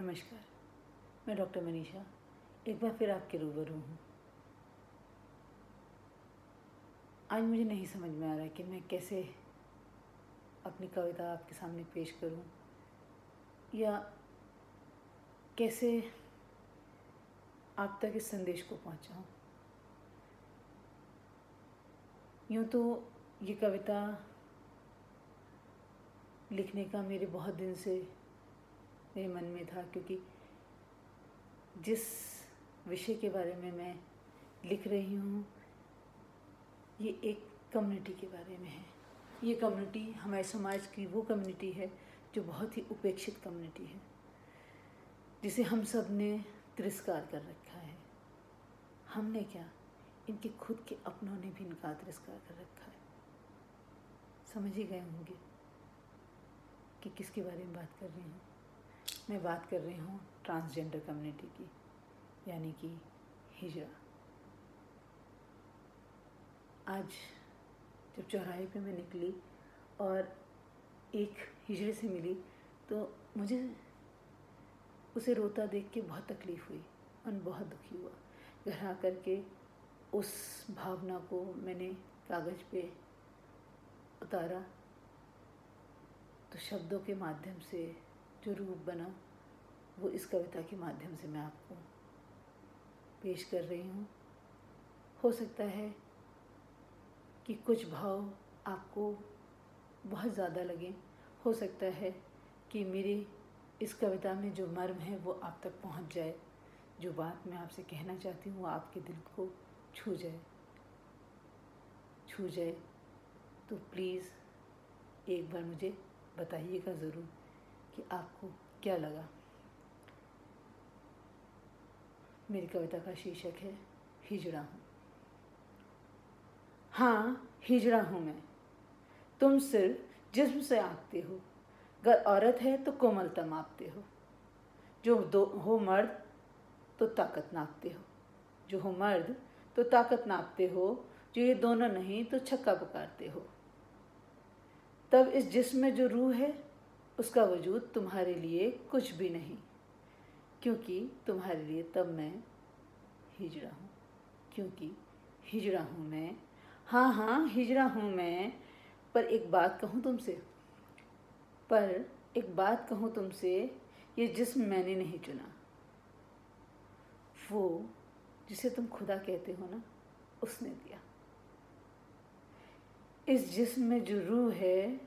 नमस्कार, मैं डॉक्टर मनीषा एक बार फिर आपके रूबरू हूँ। आज मुझे नहीं समझ में आ रहा है कि मैं कैसे अपनी कविता आपके सामने पेश करूँ या कैसे आप तक इस संदेश को पहुँचाऊँ। यूँ तो ये कविता लिखने का मेरे बहुत दिन से मेरे मन में था, क्योंकि जिस विषय के बारे में मैं लिख रही हूँ ये एक कम्युनिटी के बारे में है। ये कम्युनिटी हमारे समाज की वो कम्युनिटी है जो बहुत ही उपेक्षित कम्युनिटी है, जिसे हम सब ने तिरस्कार कर रखा है। हमने क्या, इनके खुद के अपनों ने भी इनका तिरस्कार कर रखा है। समझ ही गए होंगे कि किसके बारे में बात कर रही हूँ। मैं बात कर रही हूँ ट्रांसजेंडर कम्युनिटी की, यानी कि हिजड़ा। आज जब चौराहे पे मैं निकली और एक हिजड़े से मिली तो मुझे उसे रोता देख के बहुत तकलीफ़ हुई, मन बहुत दुखी हुआ। घर आकर के उस भावना को मैंने कागज़ पे उतारा तो शब्दों के माध्यम से जो रूप बना वो इस कविता के माध्यम से मैं आपको पेश कर रही हूँ। हो सकता है कि कुछ भाव आपको बहुत ज़्यादा लगें, हो सकता है कि मेरी इस कविता में जो मर्म है वो आप तक पहुँच जाए, जो बात मैं आपसे कहना चाहती हूँ वो आपके दिल को छू जाए। तो प्लीज़ एक बार मुझे बताइएगा ज़रूर कि आपको क्या लगा। मेरी कविता का शीर्षक है हिजड़ा हूँ। हाँ, हिजड़ा हूँ मैं। तुम सिर्फ जिस्म से आंकते हो, अगर औरत है तो कोमलता मापते हो। जो हो मर्द तो ताकत नापते हो, जो हो मर्द तो ताकत नापते हो, जो ये दोनों नहीं तो छक्का पुकारते हो। तब इस जिस्म में जो रूह है उसका वजूद तुम्हारे लिए कुछ भी नहीं, क्योंकि तुम्हारे लिए तब मैं हिजड़ा हूँ, क्योंकि हिजड़ा हूँ मैं। हाँ, हिजड़ा हूँ मैं। पर एक बात कहूँ तुमसे, ये जिस्म मैंने नहीं चुना। वो जिसे तुम खुदा कहते हो ना, उसने दिया। इस जिस्म में जो रूह है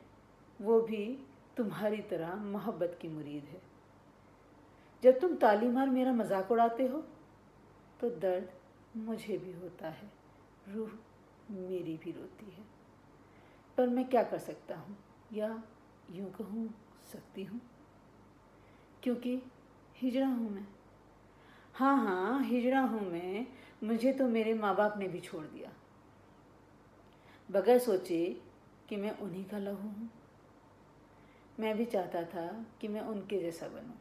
वो भी तुम्हारी तरह मोहब्बत की मुरीद है। जब तुम ताली मार मेरा मजाक उड़ाते हो तो दर्द मुझे भी होता है, रूह मेरी भी रोती है। पर मैं क्या कर सकता हूँ, या यूँ कहूँ सकती हूँ, क्योंकि हिजड़ा हूँ मैं। हाँ, हिजड़ा हूँ मैं। मुझे तो मेरे माँ बाप ने भी छोड़ दिया, बगैर सोचे कि मैं उन्हीं का लहू हूँ। मैं भी चाहता था कि मैं उनके जैसा बनूँ।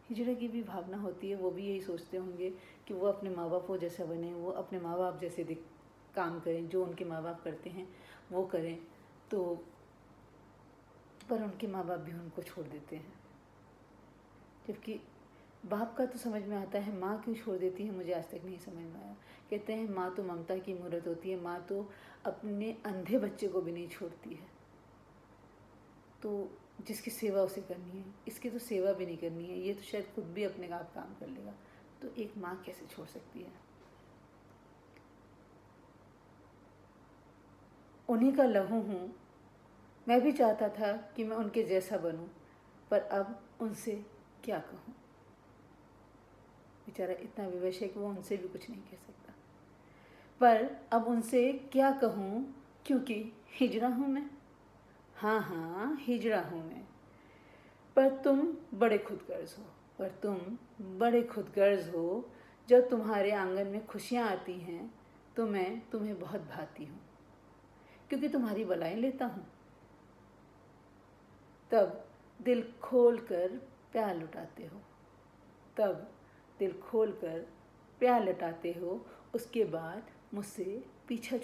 हिजड़े की भी भावना होती है, वो भी यही सोचते होंगे कि वो अपने माँ बाप को जैसा बने, वो अपने माँ बाप जैसे काम करें, जो उनके माँ बाप करते हैं वो करें। तो पर उनके माँ बाप भी उनको छोड़ देते हैं। जबकि बाप का तो समझ में आता है, माँ क्यों छोड़ देती है मुझे आज तक नहीं समझ में आया। कहते हैं माँ तो ममता की मूरत होती है, माँ तो अपने अंधे बच्चे को भी नहीं छोड़ती है। तो जिसकी सेवा उसे करनी है, इसकी तो सेवा भी नहीं करनी है, ये तो शायद खुद भी अपने आप काम कर लेगा, तो एक माँ कैसे छोड़ सकती है। उन्हीं का लहू हूँ। मैं भी चाहता था कि मैं उनके जैसा बनूं, पर अब उनसे क्या कहूँ। बेचारा इतना विवश है कि वो उनसे भी कुछ नहीं कह सकता। पर अब उनसे क्या कहूँ, क्योंकि हिजड़ा हूँ मैं। हाँ, हिजड़ा हूँ मैं। पर तुम बड़े खुदगर्ज हो। जब तुम्हारे आंगन में खुशियाँ आती हैं तो मैं तुम्हें बहुत भाती हूँ, क्योंकि तुम्हारी बलाएं लेता हूँ। तब दिल खोल कर प्यार लुटाते हो, उसके बाद मुझसे पीछा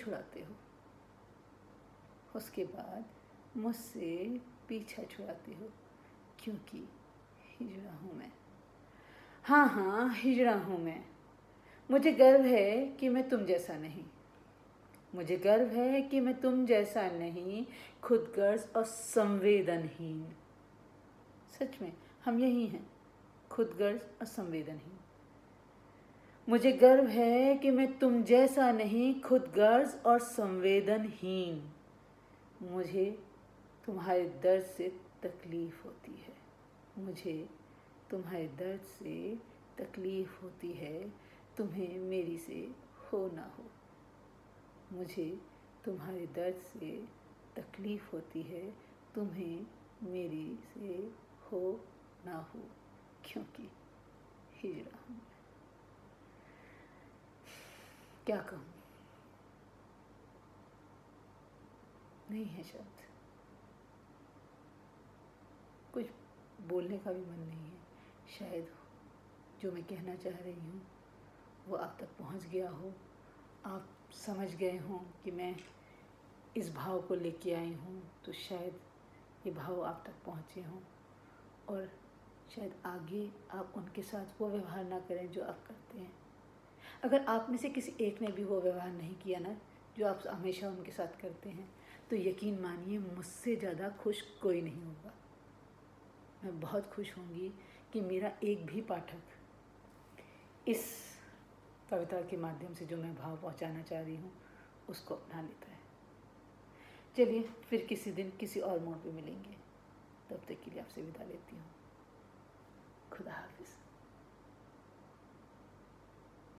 छुड़ाते हो। क्योंकि हिजड़ा हूँ मैं। हाँ हाँ, हिजड़ा हूँ मैं। मुझे गर्व है कि मैं तुम जैसा नहीं। मुझे गर्व है कि मैं तुम जैसा नहीं, खुदगर्ज और संवेदनहीन। सच में हम यही हैं, खुदगर्ज और संवेदनहीन। मुझे गर्व है कि मैं तुम जैसा नहीं, खुदगर्ज और संवेदनहीन। मुझे तुम्हारे दर्द से तकलीफ़ होती है। मुझे तुम्हारे दर्द से तकलीफ़ होती है, तुम्हें मेरी से हो ना हो। मुझे तुम्हारे दर्द से तकलीफ़ होती है, तुम्हें मेरी से हो ना हो, क्योंकि हिजड़ा हूँ। क्या कहूँ, नहीं है शब्द, कुछ बोलने का भी मन नहीं है। शायद जो मैं कहना चाह रही हूँ वो आप तक पहुँच गया हो, आप समझ गए हों कि मैं इस भाव को लेके आई हूँ, तो शायद ये भाव आप तक पहुँचे हों और शायद आगे आप उनके साथ वो व्यवहार ना करें जो आप करते हैं। अगर आप में से किसी एक ने भी वो व्यवहार नहीं किया ना जो आप हमेशा उनके साथ करते हैं, तो यकीन मानिए मुझसे ज़्यादा खुश कोई नहीं होगा। मैं बहुत खुश होंगी कि मेरा एक भी पाठक इस कविता के माध्यम से जो मैं भाव पहुंचाना चाह रही हूँ उसको अपना लेता है। चलिए फिर किसी दिन किसी और मोड़ पे मिलेंगे। तब तक के लिए आपसे विदा लेती हूँ। खुदा हाफिज़।